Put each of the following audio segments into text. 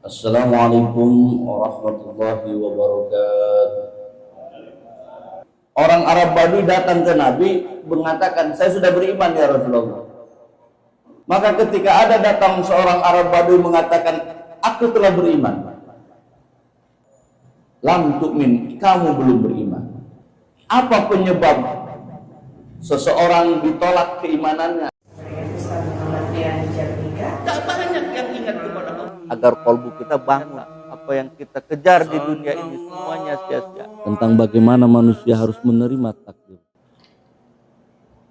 Assalamualaikum warahmatullahi wabarakatuh. Orang Arab Badui datang ke Nabi mengatakan, saya sudah beriman ya Rasulullah. Maka ketika ada datang seorang Arab Badui mengatakan, aku telah beriman. Lam tu'min, kamu belum beriman. Apa penyebab seseorang ditolak keimanannya? Tak banyak yang ingat kepada Allah. Agar kalbu kita bangun, apa yang kita kejar di dunia ini semuanya sia-sia. Tentang bagaimana manusia harus menerima takdir.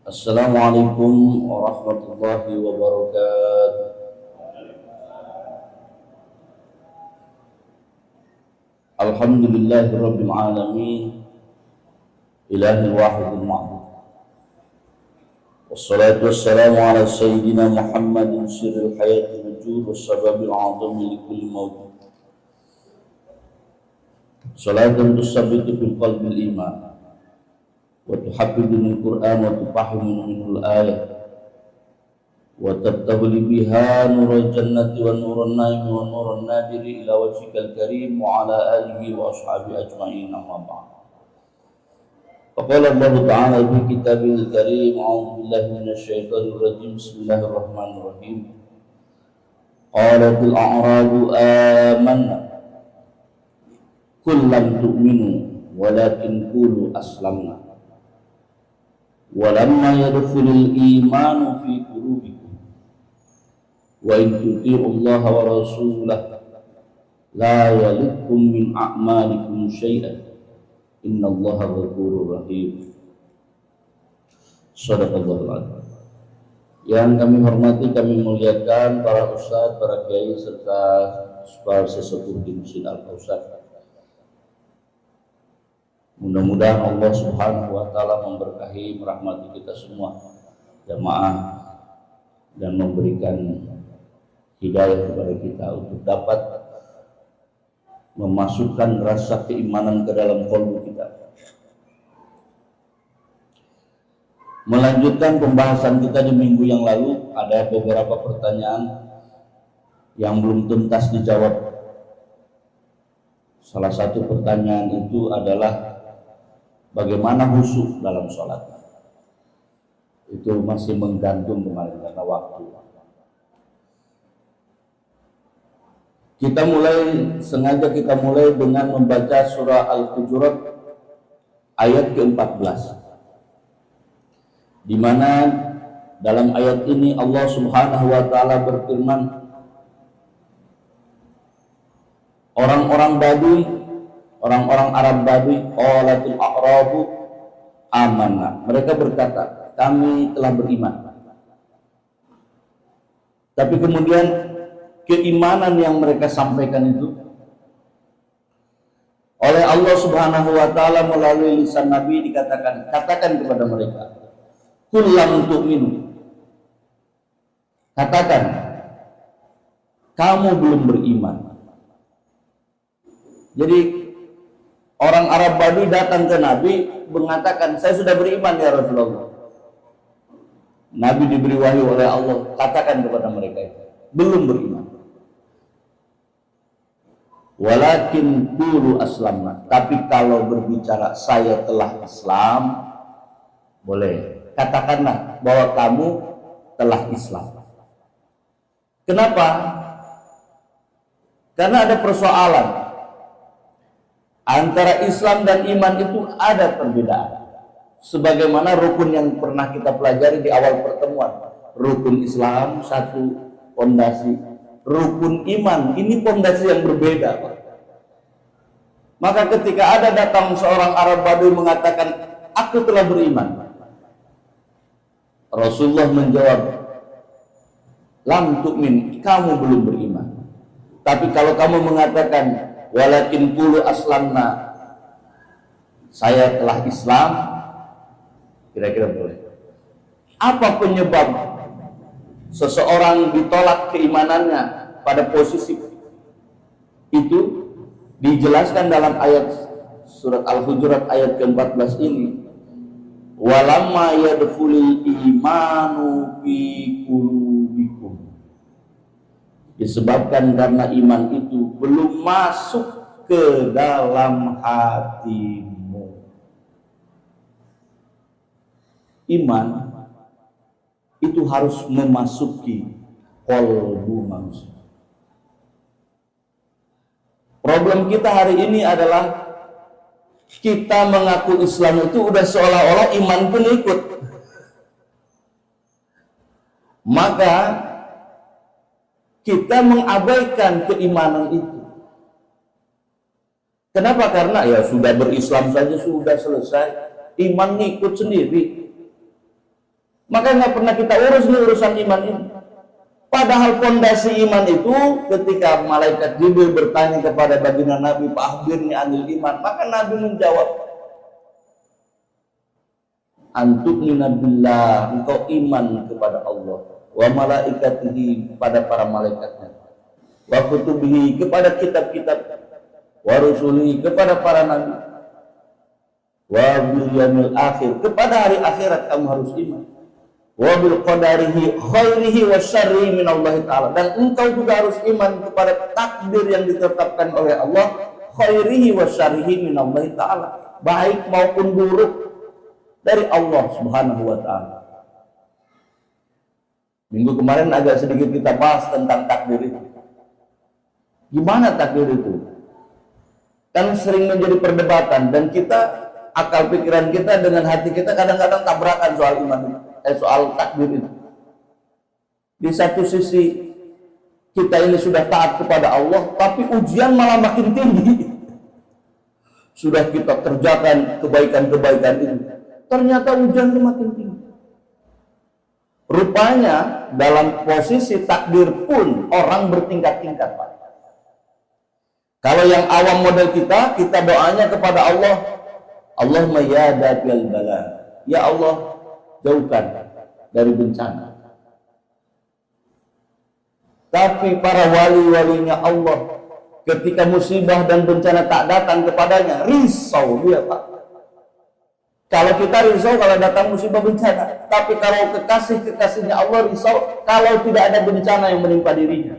Assalamualaikum warahmatullahi wabarakatuh. Alhamdulillahirabbil alamin. Ilahil wahidil ma'bud. Wassalatu wassalamu ala sayyidina Muhammadin sirril hayati wujud wassababil azami likulli mawjud. Salatan tusabbitu fil qalbil iman wa tuhabbibul Qur'an wa tufahimu minhul ayat wa tabtahuli biha nurul jannati wa nurun naimi wa nurun nadiri ila wajhikal karim wa ala alihi wa ashabi ajma'in amma ba'd. Faqala Allah Ta'ala fi kitabihil karim, a'udzu billahi minasyaitonir rajim, bismillahirrahmanirrahim. Qalatil a'rabu amanna qul lam tu'minu walakin qulu aslamna walamma yadkhulul imanu fi qulubikum wa in tuti'u Allah wa rasulahu la yalitkum min a'malikum syai'an innallaha ghafurur rahim. Shadaqallahul adzim. Yang kami hormati, kami muliakan para ustadz, para kiai serta para sesepuh di Masjid Al-Kausar. Mudah-mudahan Allah Subhanahu wa taala memberkahi, merahmati kita semua jamaah dan memberikan hidayah kepada kita untuk dapat memasukkan rasa keimanan ke dalam kalbu kita. Melanjutkan pembahasan kita di minggu yang lalu, ada beberapa pertanyaan yang belum tuntas dijawab. Salah satu pertanyaan itu adalah bagaimana khusyuk dalam sholat. Itu masih menggantung kemarin karena waktu. Sengaja kita mulai dengan membaca surah Al-Hujurat ayat ke-14, di mana dalam ayat ini Allah Subhanahu wa taala berfirman, orang-orang Badui, orang-orang Arab Badui, qalatil a'rabu amanna, mereka berkata, kami telah beriman. Tapi kemudian keimanan yang mereka sampaikan itu oleh Allah Subhanahu wa taala melalui lisan Nabi dikatakan, katakan kepada mereka, qul lam tu'minu, katakan kamu belum beriman. Jadi orang Arab Badui datang ke Nabi mengatakan, saya sudah beriman ya Rasulullah. Nabi diberi wahyu oleh Allah, katakan kepada mereka itu, belum beriman. Walakin qulu aslamna, tapi kalau berbicara saya telah Islam, boleh, katakanlah bahwa kamu telah Islam. Kenapa? Karena ada persoalan antara Islam dan iman, itu ada perbedaan. Sebagaimana rukun yang pernah kita pelajari di awal pertemuan, rukun Islam satu pondasi, rukun iman ini pondasi yang berbeda, Pak. Maka ketika ada datang seorang Arab Badui mengatakan, aku telah beriman, Rasulullah menjawab, lam tu'min, kamu belum beriman. Tapi kalau kamu mengatakan walakin qulu aslamna, saya telah Islam, kira-kira boleh. Apa penyebab seseorang ditolak keimanannya pada posisi itu? Dijelaskan dalam ayat surat Al-Hujurat ayat ke-14 ini, walamma yadkhulul imanu fi qulubikum, Disebabkan karena iman itu belum masuk ke dalam hatimu. Iman itu harus memasuki kolbu manusia. Problem kita hari ini adalah kita mengaku Islam itu udah seolah-olah iman pun ikut. Maka kita mengabaikan keimanan itu. Kenapa? Karena ya sudah berislam saja sudah selesai, iman ngikut sendiri. Maka nggak pernah kita urus nih urusan iman ini. Padahal fondasi iman itu ketika malaikat Jibril bertanya kepada baginda Nabi, "Pak akhbirni anil iman," maka Nabi menjawab, "Antu'mina billah," engkau iman kepada Allah, wa malaikatihi, pada para malaikatnya, wa kutubihi, kepada kitab-kitab, wa rusulihi, kepada para nabi, wa bil yaumil akhir, kepada hari akhirat kamu harus iman, wa bil qadarihi khairihi wa syarrihi min Allah Ta'ala, dan engkau juga harus iman kepada takdir yang ditetapkan oleh Allah, khairihi wa syarrihi min Allah Ta'ala, baik maupun buruk dari Allah Subhanahu wa Ta'ala. Minggu kemarin agak sedikit kita bahas tentang takdir itu. Gimana takdir itu? Kan sering menjadi perdebatan, dan kita, akal pikiran kita dengan hati kita kadang-kadang tabrakan soal iman itu. Soal takdir itu. Di satu sisi kita ini sudah taat kepada Allah, tapi ujian malah makin tinggi. Sudah kita kerjakan kebaikan-kebaikan itu, ternyata ujian itu makin tinggi. Rupanya dalam posisi takdir pun orang bertingkat-tingkat, Pak. Kalau yang awam model kita doanya kepada Allah, Allahumma ya dafi'al bala, ya Allah jauhkan dari bencana. Tapi para wali-walinya Allah, ketika musibah dan bencana tak datang kepadanya, risau dia, Pak. Kalau kita risau kalau datang musibah bencana, tapi kalau kekasih-kekasihnya Allah risau kalau tidak ada bencana yang menimpa dirinya.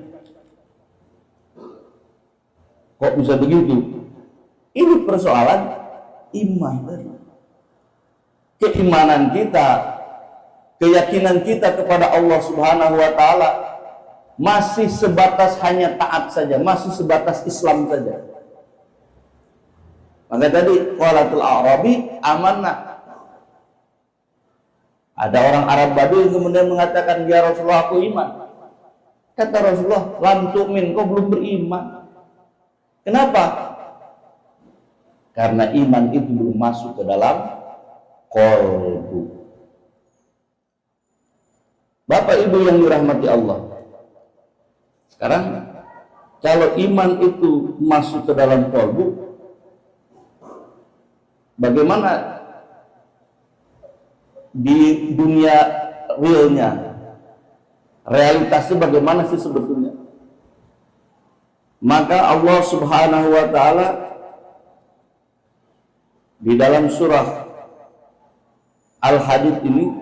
Kok bisa begitu? Ini persoalan iman. Keimanan kita, keyakinan kita kepada Allah Subhanahu wa Ta'ala masih sebatas hanya taat saja, masih sebatas Islam saja. Maka tadi qalatul a'rabi amanah. Ada orang Arab Badui yang kemudian mengatakan, "Ya Rasulullah, aku iman." Kata Rasulullah, "Lam tu'min, kau belum beriman." Kenapa? Karena iman itu belum masuk ke dalam qalbu. Bapak Ibu yang dirahmati Allah, sekarang kalau iman itu masuk ke dalam qalbu, bagaimana di dunia realnya, realitasnya bagaimana sih sebetulnya? Maka Allah Subhanahu wa Ta'ala di dalam surah Al-Hadid ini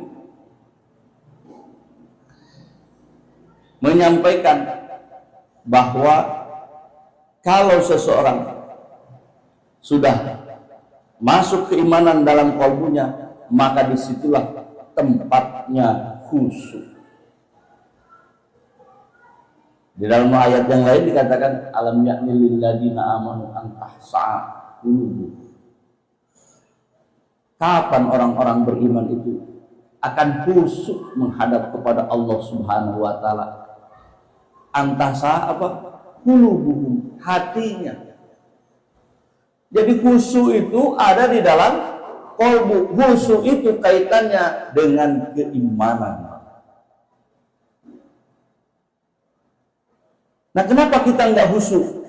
menyampaikan bahwa kalau seseorang sudah masuk keimanan dalam kalbunya, maka disitulah tempatnya khusyuk. Di dalam ayat yang lain dikatakan, alam ya'ni lil ladina amanu an tahsa'a qulubuhum. Kapan orang-orang beriman itu akan khusyuk menghadap kepada Allah Subhanahu wa Ta'ala? Antasa apa? Qulubuhum, hatinya. Jadi khusyuk itu ada di dalam qalbu. Khusyuk itu kaitannya dengan keimanan. Nah, kenapa kita nggak khusyuk?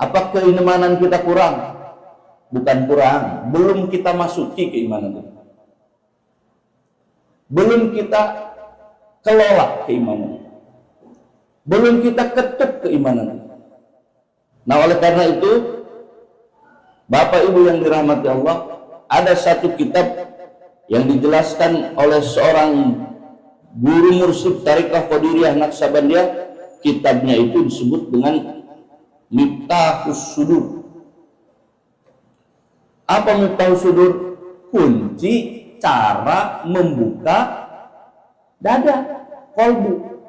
Apa keimanan kita kurang? Bukan kurang, belum kita masuki keimanan itu. Belum kita kelola keimanan. Belum kita ketuk keimanan itu. Nah, oleh karena itu, Bapak Ibu yang dirahmati Allah, ada satu kitab yang dijelaskan oleh seorang guru mursyid Tariqah Qadiriyah Naqsabandiyah, kitabnya itu disebut dengan Miftahus Sudur. Apa Miftahus Sudur? Kunci cara membuka dada, kolbu.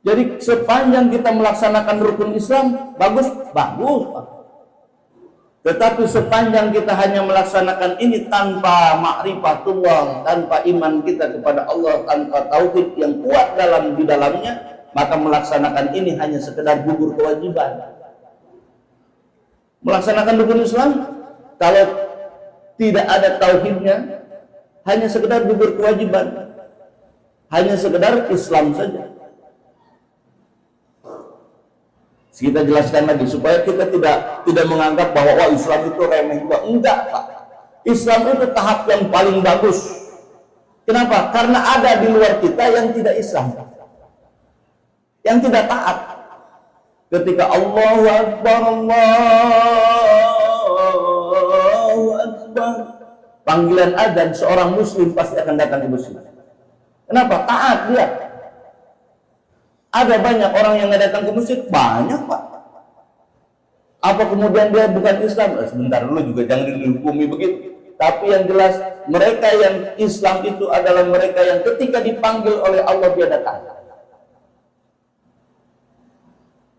Jadi sepanjang kita melaksanakan rukun Islam, bagus. Tetapi sepanjang kita hanya melaksanakan ini tanpa ma'rifatullah, tanpa iman kita kepada Allah, tanpa tauhid yang kuat di dalamnya, maka melaksanakan ini hanya sekedar gugur kewajiban. Melaksanakan rukun Islam, kalau tidak ada tauhidnya, hanya sekedar gugur kewajiban, hanya sekedar Islam saja. Kita jelaskan lagi supaya kita tidak menganggap bahwa wah Islam itu remeh. Enggak, Pak. Islam itu tahap yang paling bagus. Kenapa? Karena ada di luar kita yang tidak Islam, yang tidak taat. Ketika Allahu Akbar, Allahu Akbar, panggilan adzan, seorang muslim pasti akan datang ke masjid. Kenapa? Taat dia. Ada banyak orang yang nggak datang ke masjid, banyak, Pak. Apa kemudian dia bukan Islam? Sebentar dulu, juga jangan dihukumi begitu. Tapi yang jelas, mereka yang Islam itu adalah mereka yang ketika dipanggil oleh Allah dia datang.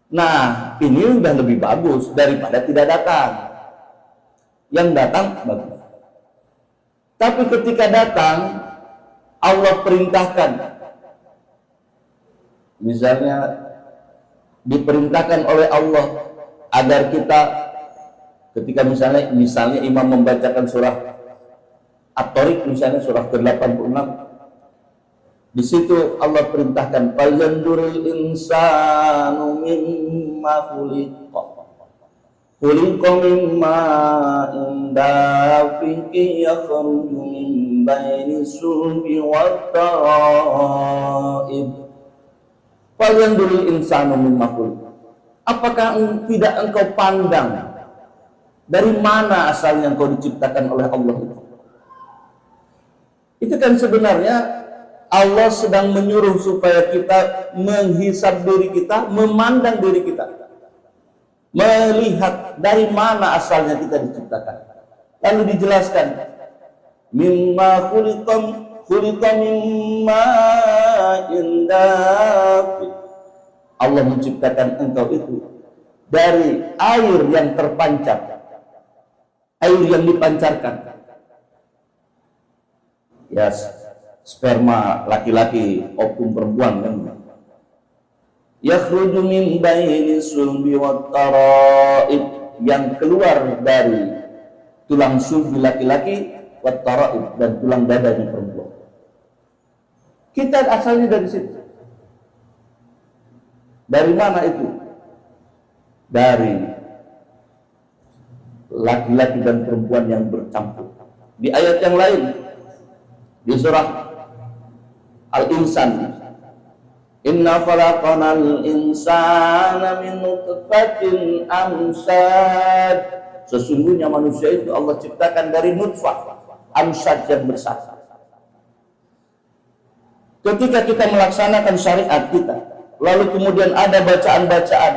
Nah, ini udah lebih bagus daripada tidak datang. Yang datang bagus. Tapi ketika datang, Allah perintahkan. Misalnya diperintahkan oleh Allah agar kita ketika misalnya imam membacakan surah At-Tariq, misalnya surah ke-86, di situ Allah perintahkan falyanzuril insanu mimma khuliqa mimma indafiqi yakhruju min baini sulbi wat tara'ib. Falyanzuril insanu mimma khuliqa. Apakah tidak engkau pandang dari mana asalnya engkau diciptakan oleh Allah itu? Itu kan sebenarnya Allah sedang menyuruh supaya kita menghisab diri kita, memandang diri kita, melihat dari mana asalnya kita diciptakan. Lalu dijelaskan mimma khuliqa mimma indafiq. Allah menciptakan engkau itu dari air yang terpancar, air yang dipancarkan. Ya, sperma laki-laki, ovum perempuan kan. Yakhruju min baini sulbi wat tara'ib, yang keluar dari tulang sulbi laki-laki, wat tara'ib, dan tulang dadanya perempuan. Kita asalnya dari situ. Dari mana itu? Dari laki-laki dan perempuan yang bercampur. Di ayat yang lain, di surah Al-Insan, inna khalaqanal insana min nutfatin amsad. Sesungguhnya manusia itu Allah ciptakan dari nutfah amsad yang bersatu. Ketika kita melaksanakan syariat kita, lalu kemudian ada bacaan-bacaan,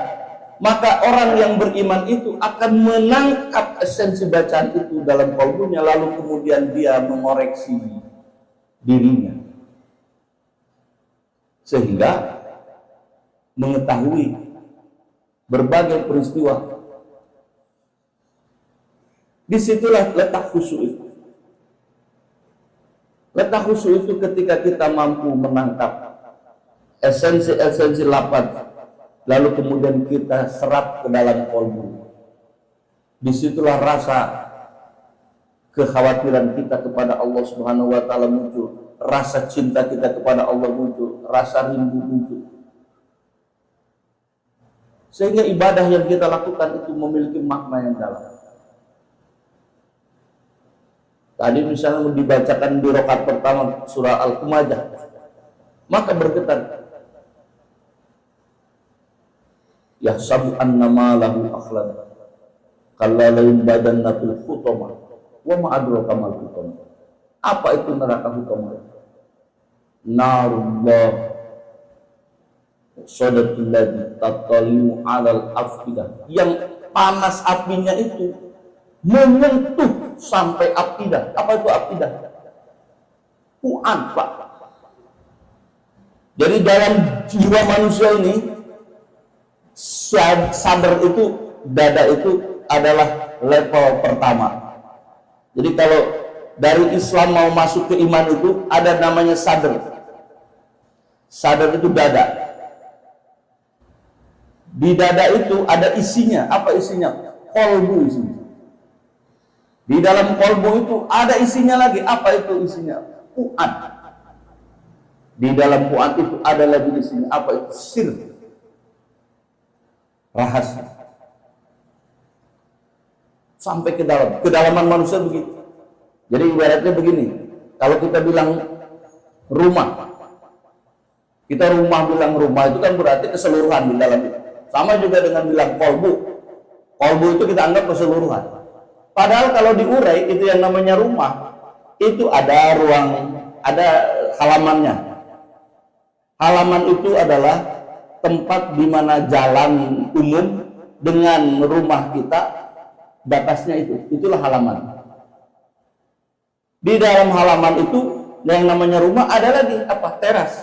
maka orang yang beriman itu akan menangkap esensi bacaan itu dalam kalbunya, lalu kemudian dia mengoreksi dirinya sehingga mengetahui berbagai peristiwa. Disitulah letak khusyuk itu. Letak khusyuk itu ketika kita mampu menangkap esensi-esensi lafaz, lalu kemudian kita serap ke dalam kalbu. Disitulah rasa kekhawatiran kita kepada Allah Subhanahu wa Ta'ala muncul, rasa cinta kita kepada Allah muncul, rasa rindu muncul, sehingga ibadah yang kita lakukan itu memiliki makna yang dalam. Tadi misalnya dibacakan di rakaat pertama surah Al-Humazah, maka bergetar, yahsabu annama lahu akhlad kalla lain badan natul khutama wa ma adraka mal khutama. Apa itu neraka khutama? narullah sadatul ladzi tattalimu 'alal afidah, yang panas apinya itu menyentuh sampai afidah. Apa itu afidah? Fuad, Pak. Jadi dalam jiwa manusia ini, sadar itu, dada itu adalah level pertama. Jadi kalau dari Islam mau masuk ke iman itu ada namanya sadar. Sadar itu dada. Di dada itu ada isinya. Apa isinya? Kolbu isinya. Di dalam kolbu itu ada isinya lagi. Apa itu isinya? Fuad. Di dalam fuad itu ada lagi isinya. Apa itu? Sir. Rahasia. Sampai ke dalam. Kedalaman manusia begitu. Jadi ibaratnya begini. Kalau kita bilang rumah. Kita bilang rumah itu kan berarti keseluruhan di dalam itu. Sama juga dengan bilang kolbu. Kolbu itu kita anggap keseluruhan. Padahal kalau diurai itu yang namanya rumah, itu ada ruang, ada halamannya. Halaman itu adalah tempat di mana jalan umum dengan rumah kita batasnya itu. Itulah halaman. Di dalam halaman itu yang namanya rumah ada lagi apa? Teras.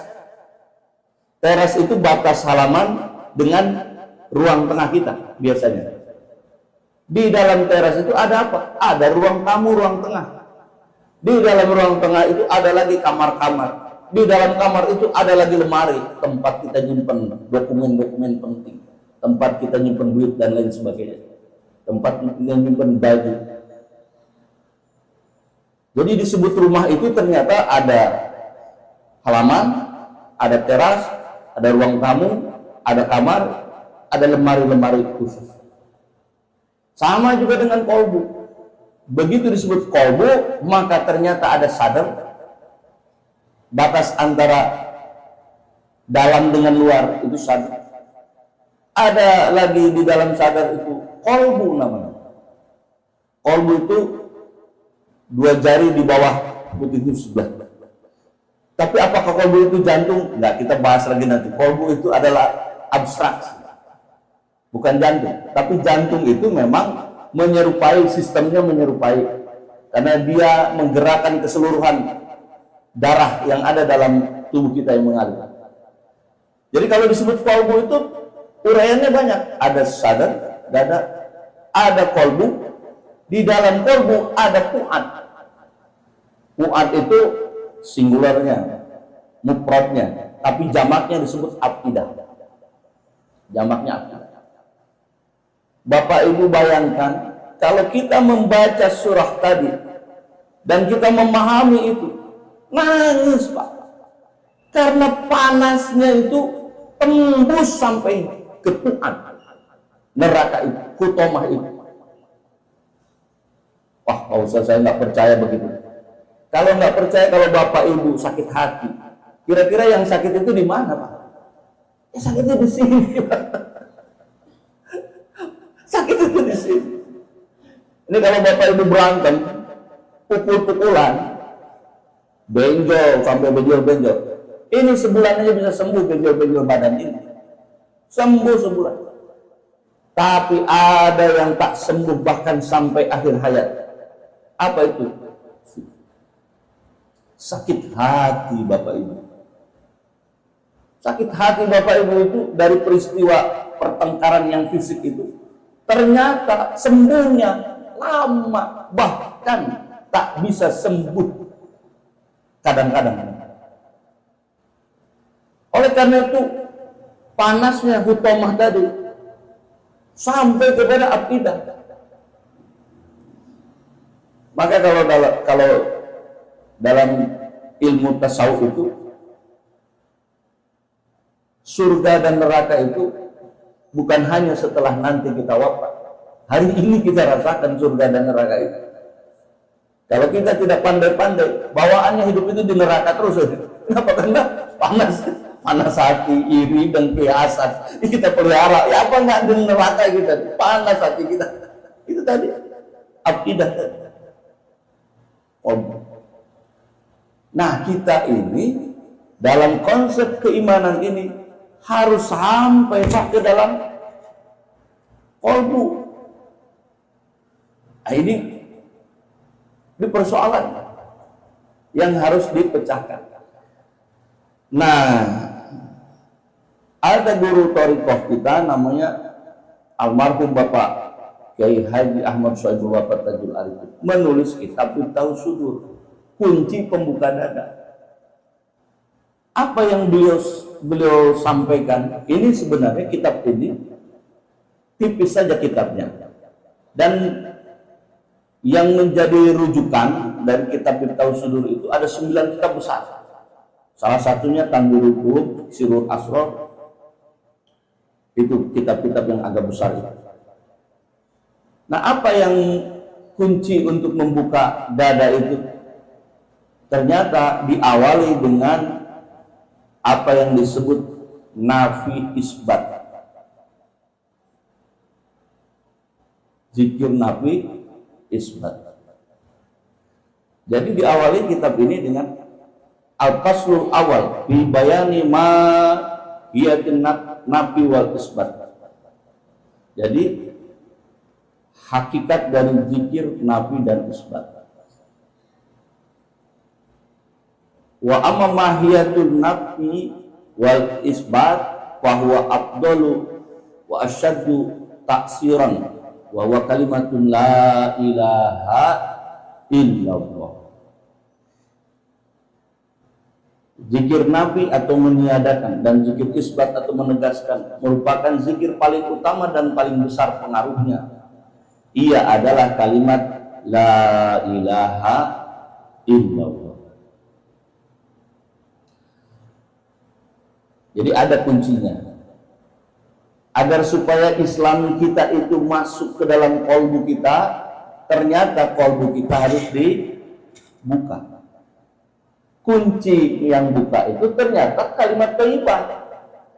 Teras itu batas halaman dengan ruang tengah kita biasanya. Di dalam teras itu ada apa? Ada ruang tamu, ruang tengah. Di dalam ruang tengah itu ada lagi kamar-kamar. Di dalam kamar itu ada lagi lemari, tempat kita nyimpen dokumen-dokumen penting, tempat kita nyimpen duit dan lain sebagainya, tempat kita nyimpen baju. Jadi disebut rumah itu ternyata ada halaman, ada teras, ada ruang tamu, ada kamar, ada lemari-lemari khusus. Sama juga dengan kolbu. Begitu disebut kolbu, maka ternyata ada sadar. Batas antara dalam dengan luar itu sadar. Ada lagi di dalam sadar itu kolbu namanya. Kolbu itu dua jari di bawah putih itu sebelah. Tapi apakah kolbu itu jantung? Enggak, kita bahas lagi nanti. Kolbu itu adalah abstraksi. Bukan jantung, tapi jantung itu memang menyerupai, sistemnya menyerupai, karena dia menggerakkan keseluruhan darah yang ada dalam tubuh kita yang mengalir. Jadi kalau disebut kolbu itu uraiannya banyak. Ada sadar, dada, ada kolbu, di dalam kolbu ada fuad. Fuad itu singularnya, mufradnya, tapi jamaknya disebut afidah. Jamaknya afidah. Bapak Ibu bayangkan kalau kita membaca surah tadi dan kita memahami itu, nangis Pak, karena panasnya itu tembus sampai ke Tuhan, neraka itu, hutomah itu. Wah, Pak Ustaz, saya nggak percaya begitu. Kalau nggak percaya, kalau Bapak Ibu sakit hati, kira-kira yang sakit itu di mana Pak? Ya sakitnya di sini Pak. Sakit itu di sini. Ini kalau Bapak Ibu berantem, pukul-pukulan, benjol sampai benjol-benjol. Ini sebulan aja bisa sembuh benjol-benjol badan ini. Sembuh sebulan. Tapi ada yang tak sembuh bahkan sampai akhir hayat. Apa itu? Sakit hati Bapak Ibu. Sakit hati Bapak Ibu itu dari peristiwa pertengkaran yang fisik itu. Ternyata sembuhnya lama, bahkan tak bisa sembuh kadang-kadang. Oleh karena itu panasnya hutomah tadi sampai kepada afidah. Maka kalau dalam ilmu tasawuf itu surga dan neraka itu bukan hanya setelah nanti kita wafat. Hari ini kita rasakan surga dan neraka itu. Kalau kita tidak pandai-pandai, bawaannya hidup itu di neraka terus. Kenapa? Karena panas hati, iri dan kehasan. Ini kita pelihara. Ya apa nggak di neraka kita? Panas hati kita. Itu tadi akidah. Nah kita ini dalam konsep keimanan ini harus sampai ke dalam kolbu. Nah, ini persoalan yang harus dipecahkan. Nah, ada guru thariqah kita namanya almarhum Bapak Kiai Haji Ahmad Syaibul Wafat Tajul Arifin menulis kitab Miftahus Sudur, kunci pembuka dada. Apa yang beliau sampaikan ini sebenarnya kitab ini tipis saja kitabnya, dan yang menjadi rujukan dari kitab Miftahus Sudur itu ada 9 kitab besar. Salah satunya Tanwirul Qulub, Sirrul Asrar, itu kitab-kitab yang agak besar itu. Nah, apa yang kunci untuk membuka dada itu? Ternyata diawali dengan apa yang disebut nafi isbat. Zikir nafi isbat. Jadi diawali kitab ini dengan al-faslul awal fi bayani ma hiyatin nafi wal isbat. Jadi hakikat dari zikir nafi dan isbat. Wa amma mahiyatul nafi wal isbat fa huwa afdalu wa asyaddu ta'siran wa huwa kalimatun la ilaha illallah. Zikir nafi atau meniadakan dan zikir isbat atau menegaskan merupakan zikir paling utama dan paling besar pengaruhnya. Ia adalah kalimat la ilaha illallah. Jadi ada kuncinya. Agar supaya Islam kita itu masuk ke dalam kolbu kita, ternyata kolbu kita harus dibuka. Kunci yang buka itu ternyata kalimat thayyibah.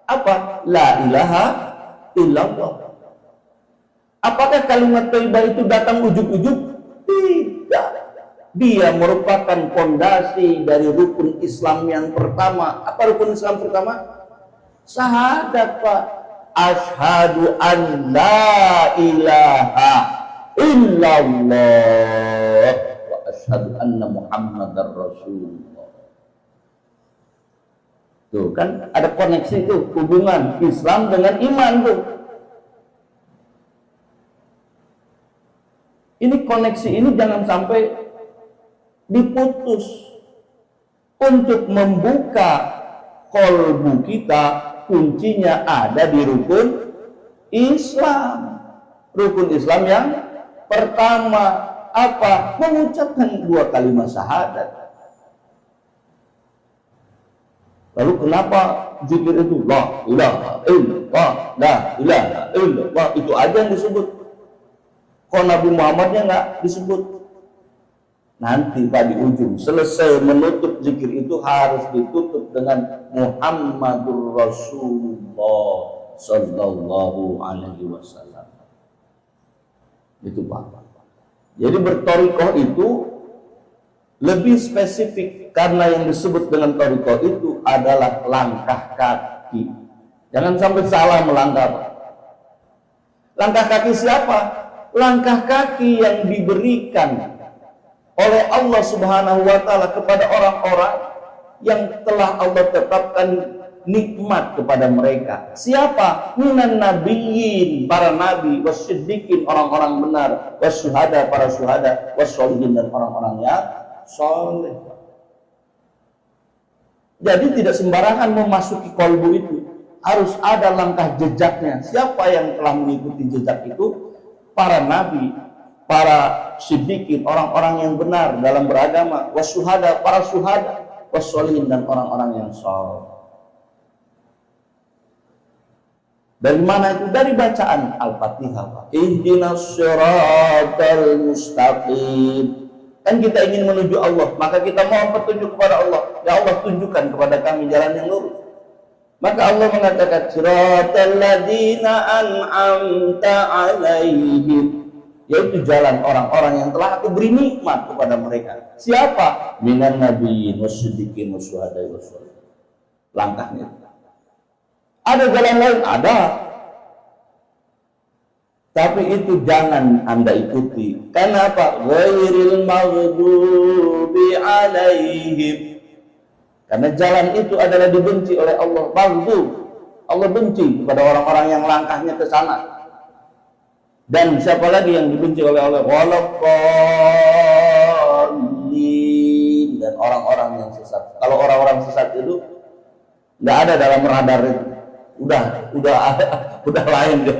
Apa? La ilaha illallah. Apakah kalimat thayyibah itu datang ujug-ujug? Tidak. Dia merupakan fondasi dari rukun Islam yang pertama. Apa rukun Islam pertama? Syahadat, Pak. Asyhadu an la ilaha illallah wa asyhadu anna Muhammadar Rasulullah. Tuh kan ada koneksi tuh, hubungan Islam dengan iman tuh. Ini koneksi ini jangan sampai diputus. Untuk membuka kolbu kita, kuncinya ada di rukun Islam. Rukun Islam yang pertama apa? Mengucapkan 2 kalimat syahadat. Lalu kenapa zikir itu la ilaha illallah, la ilaha illallah, itu aja yang disebut? Kok Nabi Muhammadnya nggak disebut? Nanti Pak di ujung selesai menutup zikir itu harus ditutup dengan Muhammadur Rasulullah sallallahu alaihi wasallam. Itu Pak. Jadi berthariqah itu lebih spesifik karena yang disebut dengan thariqah itu adalah langkah kaki. Jangan sampai salah melangkah, Pak. Langkah kaki siapa? Langkah kaki yang diberikan oleh Allah Subhanahu wa taala kepada orang-orang yang telah Allah tetapkan nikmat kepada mereka. Siapa? Minan nabiyyin, para nabi, wasiddiqin, orang-orang benar, wasyuhada, para syuhada, wassolihin, dan orang-orang yang soleh. Jadi tidak sembarangan memasuki kolbu itu, harus ada langkah jejaknya. Siapa yang telah mengikuti jejak itu? Para nabi, para siddiqin, orang-orang yang benar dalam beragama, wasyuhada, para syuhada, wassolihin, dan orang-orang yang saleh. Dari mana itu? Dari bacaan Al-Fatihah. Ihdinas siratal mustaqim. Kan kita ingin menuju Allah, maka kita mohon petunjuk kepada Allah. Ya Allah, tunjukkan kepada kami jalan yang lurus. Maka Allah mengatakan siratal ladzina an'amta alaihim, yaitu jalan orang-orang yang telah aku beri nikmat kepada mereka. Siapa? Minan nabiyyin wasiddiqin wasyuhada'i wassolihin. langkahnya. Ada jalan lain, ada. Tapi itu jangan Anda ikuti. Karena apa? Ghairil maghdubi alaihim. Karena jalan itu adalah dibenci oleh Allah. Maghdub. Allah benci kepada orang-orang yang langkahnya ke sana. Dan siapa lagi yang dibenci oleh Allah? Waladdallin, dan orang-orang yang sesat. Kalau orang-orang sesat itu nggak ada dalam radar itu. Udah lain deh.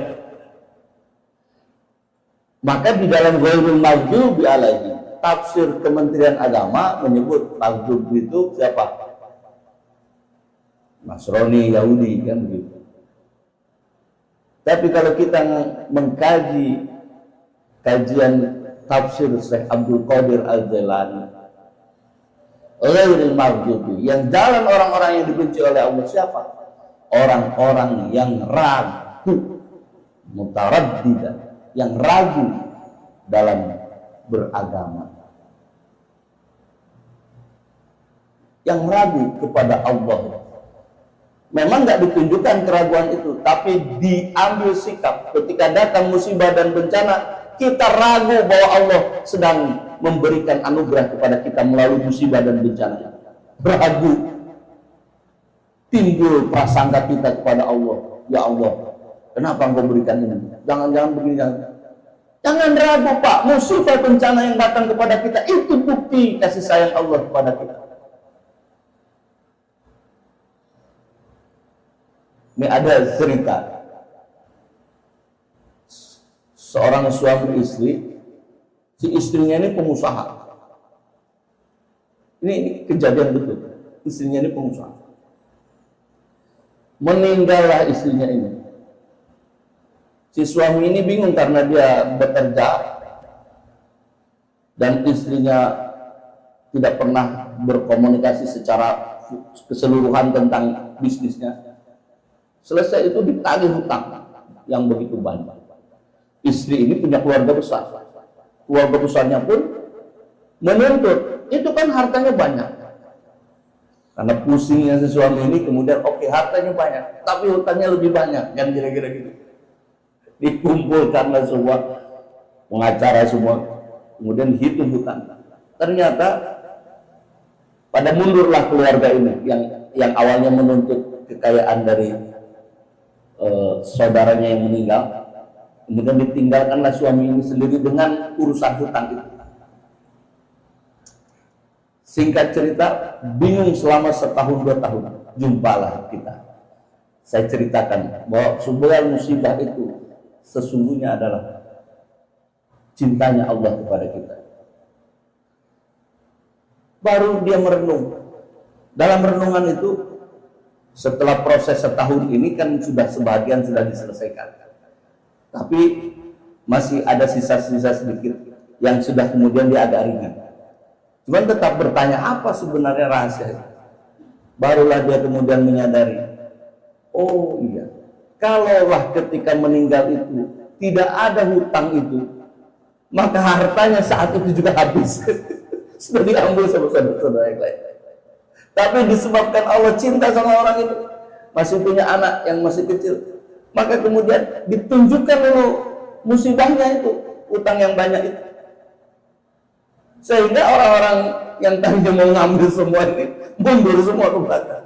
Maka di dalam Ghairil Maghdubi alaihim, tafsir Kementerian Agama menyebut maghdub itu siapa? Nasrani, Yahudi, kan begitu. Tapi kalau kita mengkaji kajian tafsir Syekh Abdul Qadir Al-Jailani, Ghairil Maghdubi, yang jalan orang-orang yang dibenci oleh Allah siapa? Orang-orang yang ragu, mutaraddidah, yang ragu dalam beragama, yang ragu kepada Allah. Memang nggak ditunjukkan keraguan itu, tapi diambil sikap ketika datang musibah dan bencana, kita ragu bahwa Allah sedang memberikan anugerah kepada kita melalui musibah dan bencana. Ragu, timbul prasangka kita kepada Allah, ya Allah, kenapa Engkau berikan ini? Jangan-jangan begini, jangan ragu Pak. Musibah bencana yang datang kepada kita itu bukti kasih sayang Allah kepada kita. Ini ada cerita seorang suami istri, si istrinya ini pengusaha. Ini kejadian betul. Istrinya ini pengusaha. Meninggallah istrinya ini. Si suami ini bingung karena dia bekerja dan istrinya tidak pernah berkomunikasi secara keseluruhan tentang bisnisnya. Selesai itu ditagih hutang yang begitu banyak. Istri ini punya keluarga besar. Keluarga besarnya pun menuntut. Itu kan hartanya banyak. Karena pusingnya si suami ini, kemudian oke, hartanya banyak, tapi hutangnya lebih banyak, kan kira-kira gitu. Dikumpulkanlah semua pengacara semua, kemudian hitung hutang. Ternyata pada mundurlah keluarga ini yang awalnya menuntut kekayaan dari saudaranya yang meninggal, kemudian ditinggalkanlah suami ini sendiri dengan urusan hutang itu. Singkat cerita, bingung selama setahun 2 tahun. Jumpalah kita. Saya ceritakan bahwa sebuah musibah itu sesungguhnya adalah cintanya Allah kepada kita. Baru dia merenung. Dalam renungan itu, setelah proses setahun ini kan sudah sebagian sudah diselesaikan, tapi masih ada sisa-sisa sedikit yang sudah kemudian dia agak ringan. Cuman tetap bertanya apa sebenarnya rahasia. Barulah dia kemudian menyadari, oh iya, kalaulah ketika meninggal itu tidak ada hutang itu, maka hartanya saat itu juga habis. Sudah diambil sama saudara-saudara yang lain. Tapi disebabkan Allah cinta sama orang itu, masih punya anak yang masih kecil, maka kemudian ditunjukkan dulu musibahnya itu, utang yang banyak itu. Sehingga orang-orang yang tadinya mau ngambil semua ini, mundur semua ke belakang.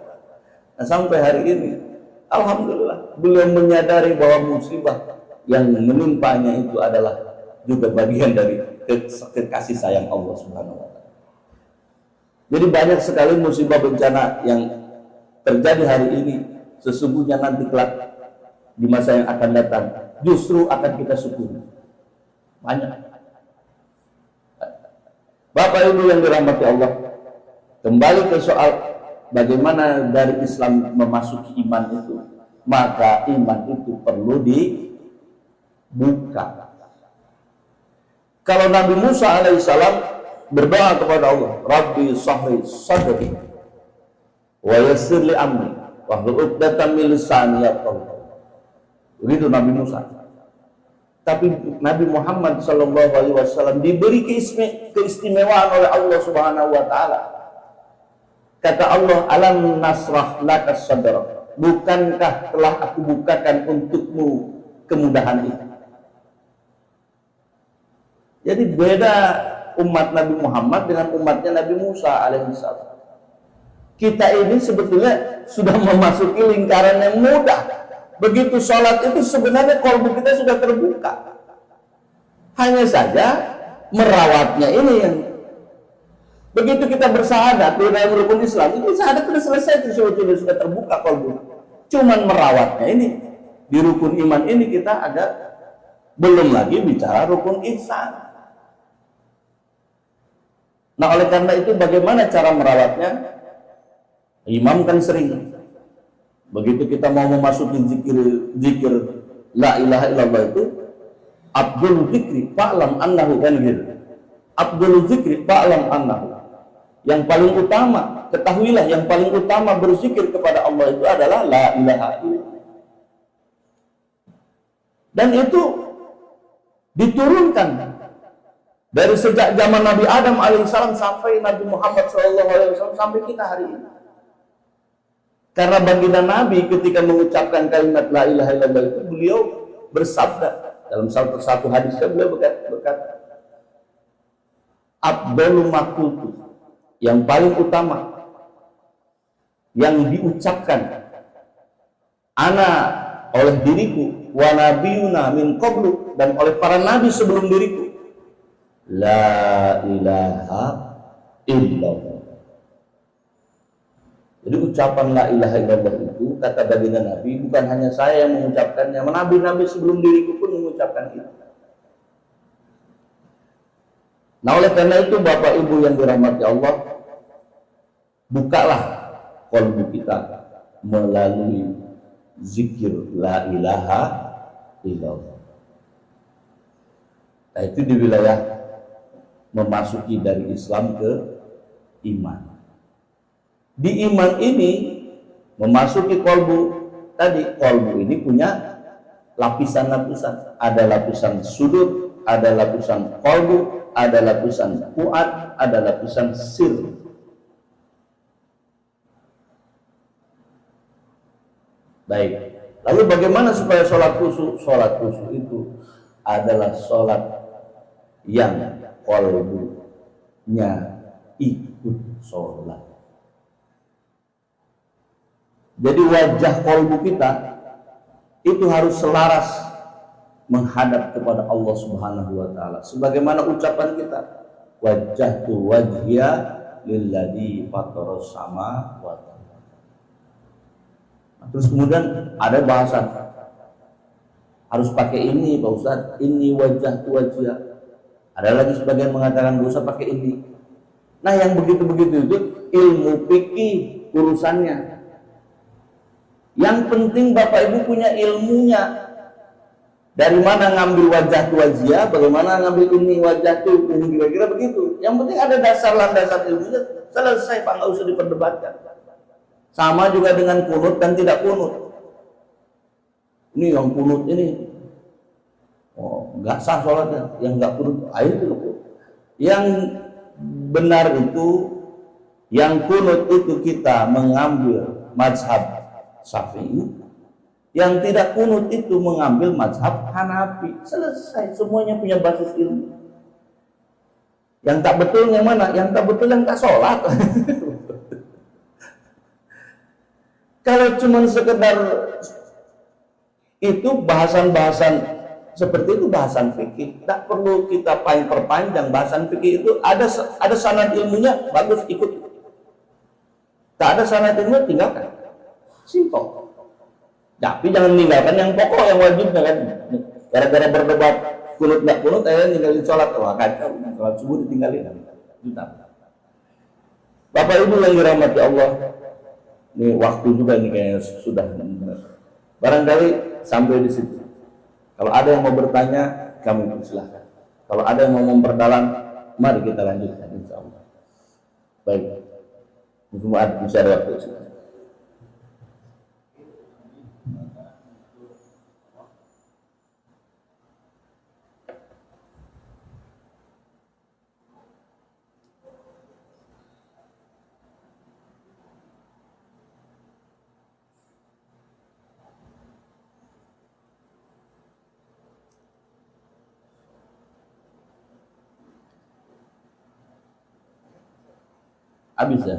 Nah, sampai hari ini, alhamdulillah, beliau menyadari bahwa musibah yang menimpanya itu adalah juga bagian dari kasih sayang Allah Subhanahu wa Ta'ala. Jadi banyak sekali musibah bencana yang terjadi hari ini, sesungguhnya nanti kelak di masa yang akan datang justru akan kita syukuri. Banyak. Bapak Ibu yang dirahmati Allah, kembali ke soal bagaimana dari Islam memasuki iman itu, maka iman itu perlu dibuka. Kalau Nabi Musa alaihissalam berdoa kepada Allah, Rabbi sahri sadri wa yassir li amri wahlul 'uqdatam min lisani yafqahu. Begitu Nabi Musa. Tapi Nabi Muhammad SAW diberi keistimewaan oleh Allah Subhanahu wa Ta'ala. Kata Allah, alam nasrah laka sadrak. Bukankah telah aku bukakan untukmu kemudahan itu? Jadi beda umat Nabi Muhammad dengan umatnya Nabi Musa alaihissalam. Kita ini sebetulnya sudah memasuki lingkaran yang mudah. Begitu sholat itu sebenarnya kalbu kita sudah terbuka. Hanya saja merawatnya ini yang begitu kita bersahadat di dalam rukun Islam, itu sahadat sudah selesai, itu sudah terbuka kalbu. Cuman merawatnya ini di rukun iman ini kita agak belum lagi bicara rukun ihsan. Nah, oleh karena itu bagaimana cara merawatnya? Imam kan sering begitu kita mau memasuki zikir la ilaha illallah itu, Abdul zikri fa'lam annahu, kan gitu. Abdul zikri fa'lam annahu, yang paling utama, ketahuilah yang paling utama berzikir kepada Allah itu adalah la ilaha illallah. Dan itu diturunkan dari sejak zaman Nabi Adam alaihissalam sampai Nabi Muhammad SAW sampai kita hari ini. Karena baginda Nabi ketika mengucapkan kalimat la ilaha illallah itu, beliau bersabda dalam satu hadisnya, beliau berkata, Abdul makutu, yang paling utama yang diucapkan ana oleh diriku, wa nabiyuna min qablu, dan oleh para nabi sebelum diriku, la ilaha illallah. Jadi ucapan la ilaha illallah itu, kata baginda Nabi, bukan hanya saya yang mengucapkannya, nabi-nabi sebelum diriku pun mengucapkan itu. Nah, oleh karena itu Bapak Ibu yang dirahmati Allah, bukalah kalbu kita melalui zikir la ilaha illallah. Nah, itu di wilayah memasuki dari Islam ke iman. Di iman ini memasuki kalbu tadi, kalbu ini punya lapisan-lapisan. Ada lapisan sudut, ada lapisan kalbu, ada lapisan fuad, ada lapisan sir. Baik. Lalu bagaimana supaya sholat khusyuk? Sholat khusyuk itu adalah sholat yang kalbunya ikut sholat. Jadi wajah kalbu kita itu harus selaras menghadap kepada Allah Subhanahu wa taala. Sebagaimana ucapan kita, wajjahtu wajhiya lilladzi fataras sama wa ta'ala. Terus kemudian ada bahasan harus pakai ini Pak Ustaz, ini wajjahtu wajhiya. Ada lagi sebagian mengatakan dosa pakai ini. Nah, yang begitu-begitu itu ilmu fikih urusannya. Yang penting Bapak Ibu punya ilmunya. Dari mana ngambil wajah tu wajah, bagaimana ngambil ini wajah tu, ini kira-kira begitu. Yang penting ada dasar landasan ilmunya, selesai Pak, nggak usah diperdebatkan. Sama juga dengan kunut dan tidak kunut. Ini yang kunut ini, nggak sah sholatnya. Yang nggak kunut, ayo dulu. Yang benar itu, yang kunut itu kita mengambil mazhab Syafi'i, yang tidak kunut itu mengambil mazhab Hanafi. Selesai, semuanya punya basis ilmu. Yang tak betul yang mana? Yang tak betul yang tak sholat. Kalau cuma sekedar itu bahasan-bahasan seperti itu, bahasan fikih, tak perlu kita perpanjang. Bahasan fikih itu ada sanad ilmunya, bagus ikut. Tak ada sanad ilmunya, tinggalkan. Simpel. Tapi jangan meninggalkan yang pokok, yang wajibnya kan. Gara-gara berdebat kunut nggak kunut, ninggalin sholat. Wah kacau, sholat subuh ditinggalin. Bapak Ibu yang dirahmati Allah, ini waktu juga ini kayaknya sudah. Barangkali sampai di situ. Kalau ada yang mau bertanya, kami persilahkan. Kalau ada yang mau memperdalam, mari kita lanjutkan insya Allah. Baik. Bisa ada waktu sih. Habis ya.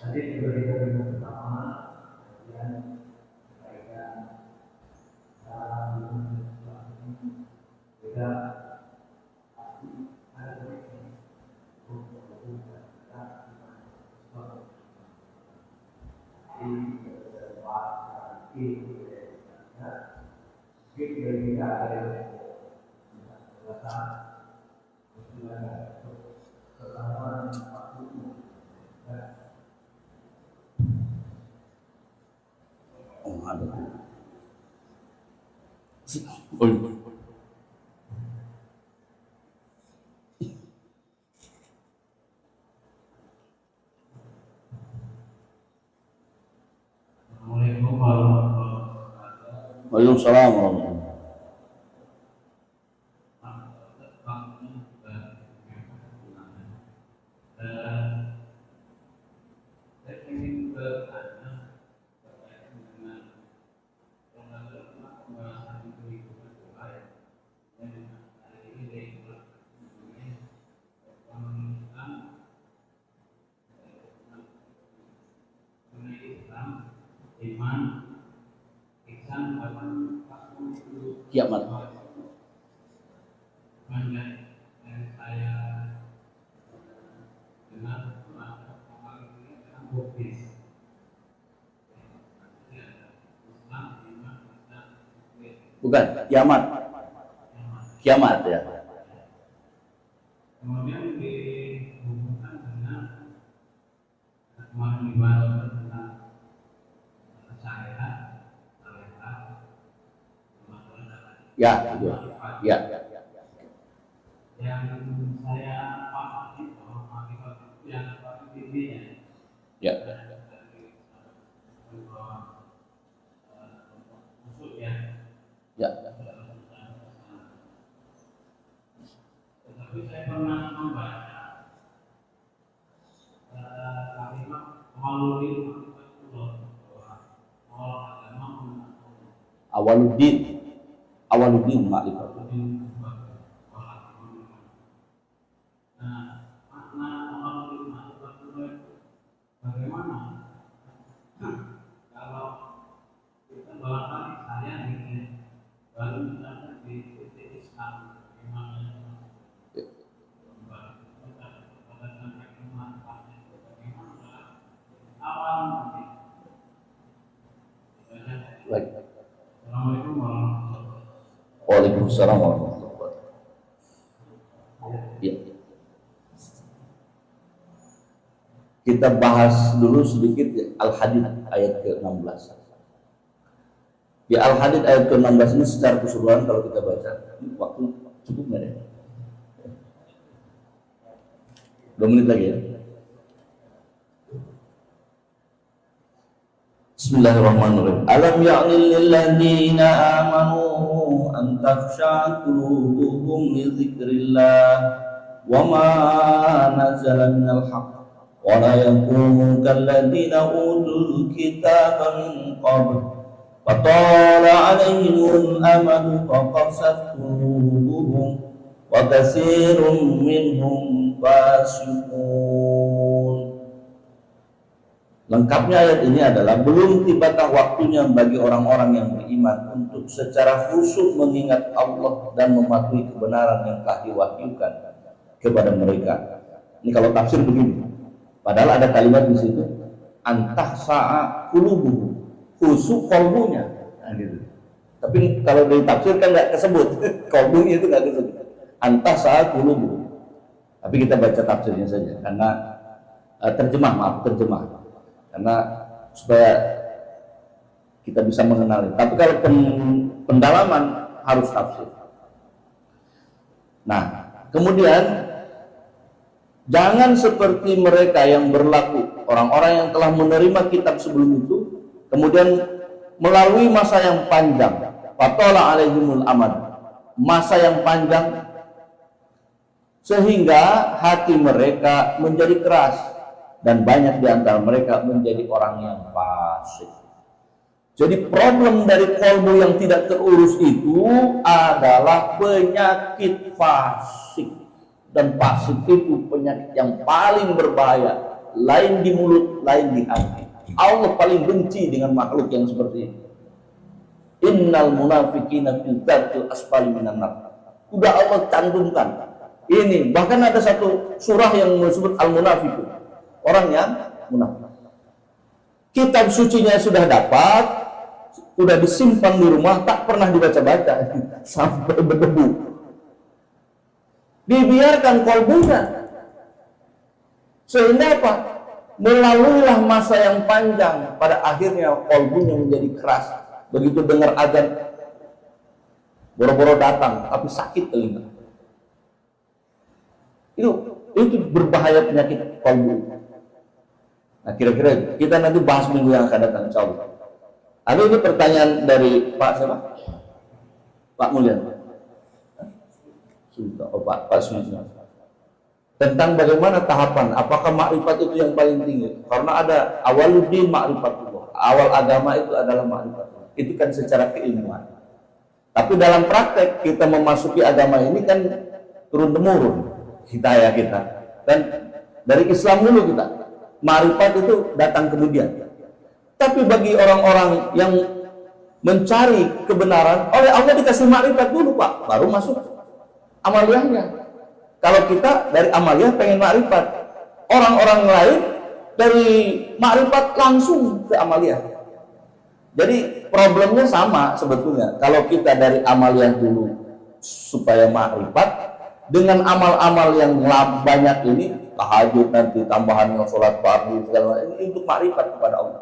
Tadi diberikan pertama yang mereka tidak Oh, ada. Oh. Waalaikumsalam warahmatullahi kiamat. Bukan, kiamat. Kiamat ya. Kemudian dihubungkan dengan kemarin dibahas tentang syariat, Ya, itu. Ya. yang saya pahami bahwa akibat itu yang paling tingginya. Ya. Ya. Tetapi saya pernah membaca kalimat awaludin Awaluddin ma'rifat. Bagaimana kalau kita barangkali saya ingin baru misalnya di titik Islam bagaimana awal nanti. Baik. Assalamualaikum warahmatullahi wabarakatuh. Waalaikumsalam warahmatullahi wabarakatuh. Ya. Kita bahas dulu sedikit Al-Hadid ayat ke-16. Di Al-Hadid ayat ke-16 ini secara keseluruhan kalau kita baca, waktu cukup nggak ya? 2 menit lagi ya. Bismillahirrahmanirrahim. Alam ya'nil lilladzina amanu an takhsha'a qulubuhum li dzikrillah wa ma nazala minal haqq wa la yakunu kalladzina utul kitaba min qabl fatala 'alaihimul amadu faqasat qulubuhum wa katsirun minhum fasiqun. Lengkapnya ayat ini adalah belum tibakah waktunya bagi orang-orang yang beriman untuk secara khusyuk mengingat Allah dan mematuhi kebenaran yang telah diwahyukan kepada mereka. Ini kalau tafsir begini. Padahal ada kalimat di situ antah sa'a qulubuhum, khusyuk kalbunya. Nah, gitu. Tapi kalau dari tafsir kan nggak kesebut, kalbunya itu nggak kesebut. Antah sa'a qulubuhum. Tapi kita baca tafsirnya saja karena terjemah. Karena supaya kita bisa mengenali. Tapi kalau pendalaman harus tafsir. Nah, kemudian jangan seperti mereka yang berlaku, orang-orang yang telah menerima kitab sebelum itu, kemudian melalui masa yang panjang, fatala alaihimul amad, masa yang panjang, sehingga hati mereka menjadi keras. dan banyak di antara mereka menjadi orang yang fasik. Jadi problem dari kolbu yang tidak terurus itu adalah penyakit fasik, dan fasik itu penyakit yang paling berbahaya, lain di mulut, lain di hati. Allah paling benci dengan makhluk yang seperti ini. Innal munafiqina fil darkil asfali minan nar. Sudah Allah cantumkan. Ini bahkan ada satu surah yang disebut al-munafiqun, orang yang munafik. Kitab sucinya sudah dapat, sudah disimpan di rumah, tak pernah dibaca-baca sampai berdebu. Dibiarkan kolbunya. Sehingga apa? Melaluilah masa yang panjang, pada akhirnya kolbunya menjadi keras. Begitu dengar azan, boro-boro datang, tapi sakit telinga. Itu berbahaya penyakit kolbu. Nah, kira-kira kita nanti bahas minggu yang akan datang, insya Allah. Ada ini pertanyaan dari Pak siapa? Pak Mulyan. Sudah, Pak Sumitno. Tentang bagaimana tahapan, apakah makrifat itu yang paling tinggi? Karena ada awaluddin ma'rifatullah. Awal agama itu adalah ma'rifatullah. Itu kan secara keilmuan. Tapi dalam praktek kita memasuki agama ini kan turun temurun kita. Dan dari Islam dulu kita. Ma'rifat itu datang kemudian. Tapi bagi orang-orang yang mencari kebenaran, oleh Allah dikasih ma'rifat dulu Pak, baru masuk amaliyahnya. Kalau kita dari amaliyah pengen ma'rifat, orang-orang lain dari ma'rifat langsung ke amaliyah. Jadi problemnya sama sebetulnya. Kalau kita dari amaliyah dulu supaya ma'rifat, dengan amal-amal yang banyak ini, tahajud nanti tambahannya sholat fardu segala macam, ini untuk ma'rifat kepada Allah.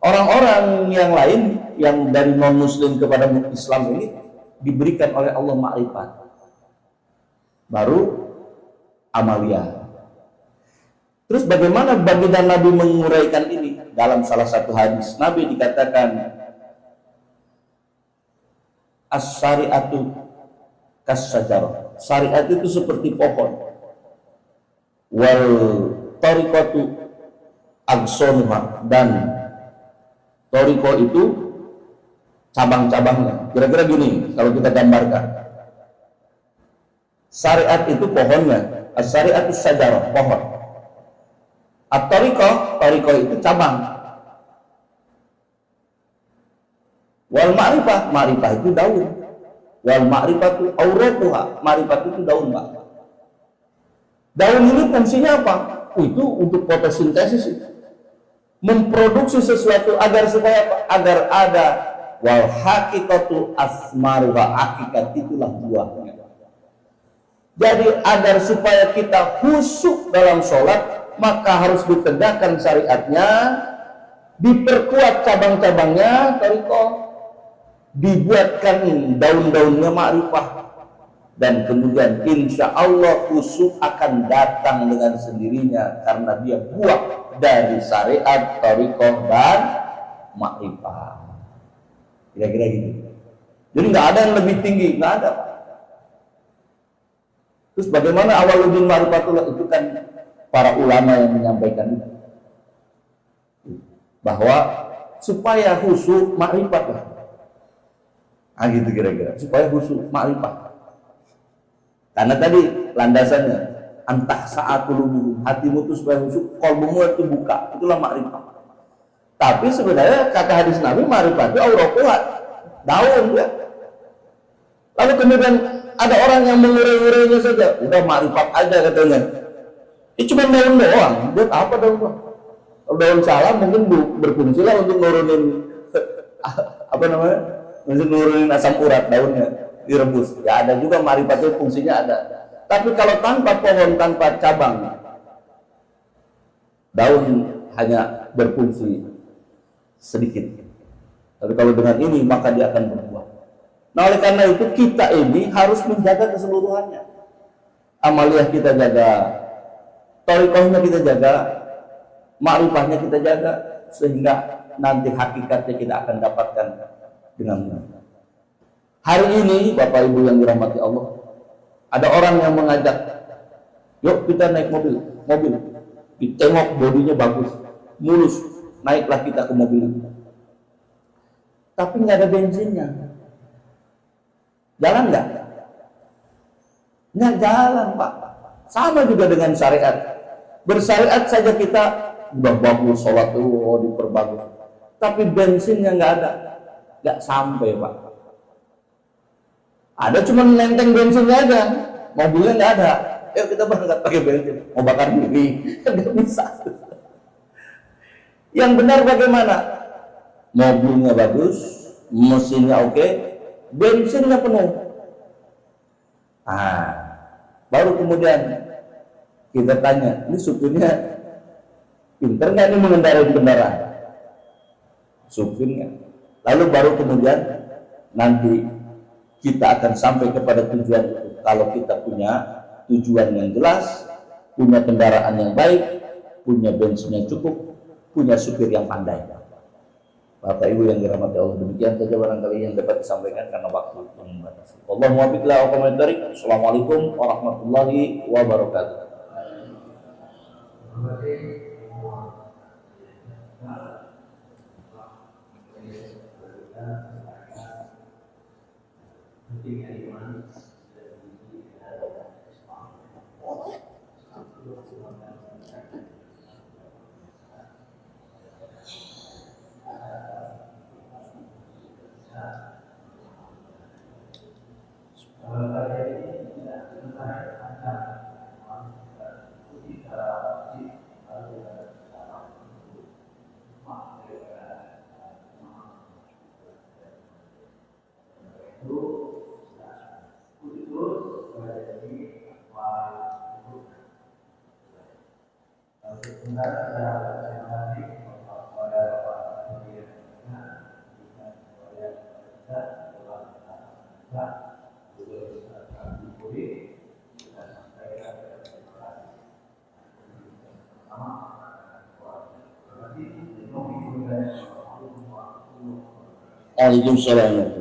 Orang-orang yang lain yang dari non-muslim kepada Islam ini diberikan oleh Allah ma'rifat, baru amaliyah. Terus bagaimana baginda Nabi menguraikan ini? Dalam salah satu hadis Nabi dikatakan, as-syari'atu kas-syajarah. Syariat itu seperti pohon. Wal tariqatu agsonuha, dan toriko itu cabang-cabangnya. Kira-kira gini kalau kita gambarkan. Syariat itu pohonnya, as-syari'atu syajarah, pohon. At-tariqah itu cabang. Wal ma'rifah itu daun. Wal ma'rifatu auratuha, ma'rifat itu daun, Pak. Daun ini fungsinya apa? Itu untuk fotosintesis itu. Memproduksi sesuatu agar supaya apa? Agar ada wal haqiqatu asmaruha, hakikat itulah buahnya. Jadi agar supaya kita khusyuk dalam sholat, maka harus ditegakkan syariatnya, diperkuat cabang-cabangnya, tariqah, dibuatkan daun-daunnya ma'rifah, dan kemudian insya Allah khusyuk akan datang dengan sendirinya karena dia buah dari syariat, tariqah, dan ma'rifah. Kira-kira gitu. Jadi nggak ada yang lebih tinggi, nggak ada. Terus bagaimana awaluddin ma'rifatullah? Itu kan para ulama yang menyampaikan itu, bahwa supaya khusyuk ma'rifat lah. Ah gitu kira-kira, supaya khusyuk ma'rifat. Karena tadi landasannya antah saat qulubuhum, hatimu itu supaya khusyuk, qalbumu itu buka, itulah ma'rifat. Tapi sebenarnya kata hadis Nabi, ma'rifat itu auratuha, daun ya. Lalu kemudian ada orang yang mengurai-urainya saja, udah ma'rifat aja katanya. Ini cuma daun doang, buat apa daun doang? Kalau daun salam mungkin berfungsi lah untuk nurunin apa namanya, untuk nurunin asam urat, daunnya direbus. Ya ada juga ma'rifat itu fungsinya ada. Tapi kalau tanpa pohon, tanpa cabang, daun hanya berfungsi sedikit. Tapi kalau dengan ini maka dia akan berbuah. Nah oleh karena itu kita ini harus menjaga keseluruhannya. Amaliyah kita jaga, tariqahnya kita jaga, ma'rifahnya kita jaga, sehingga nanti hakikatnya kita akan dapatkan dengan benar. Hari ini Bapak Ibu yang dirahmati Allah, ada orang yang mengajak, yuk kita naik mobil. ditengok bodinya bagus, mulus, naiklah kita ke mobil itu. Tapi nggak ada bensinnya. Jalan nggak? Nggak jalan, Pak. Sama juga dengan syariat. Bersyariat saja kita udah bagus, sholat diperbagus. Tapi bensinnya nggak ada. Nggak sampai, Pak. Ada cuma nenteng bensinnya aja. Mobilnya nggak ada. Ayo kita berangkat pakai bensin. Mau bakar diri. Nggak bisa. Yang benar bagaimana? Mobilnya bagus, mesinnya oke, bensinnya penuh. Baru kemudian kita tanya, ini supirnya pinter nggak nih mengendarai kendaraan? Supirnya. Lalu baru kemudian nanti kita akan sampai kepada tujuan itu. Kalau kita punya tujuan yang jelas, punya kendaraan yang baik, punya bensin yang cukup, punya supir yang pandai. Bapak Ibu yang dirahmati Allah, demikian saja barangkali yang dapat disampaikan karena waktu yang membatasi. Allahumma wafiq la wa komentari. Assalamualaikum warahmatullahi wabarakatuh. Waalaikumsalam.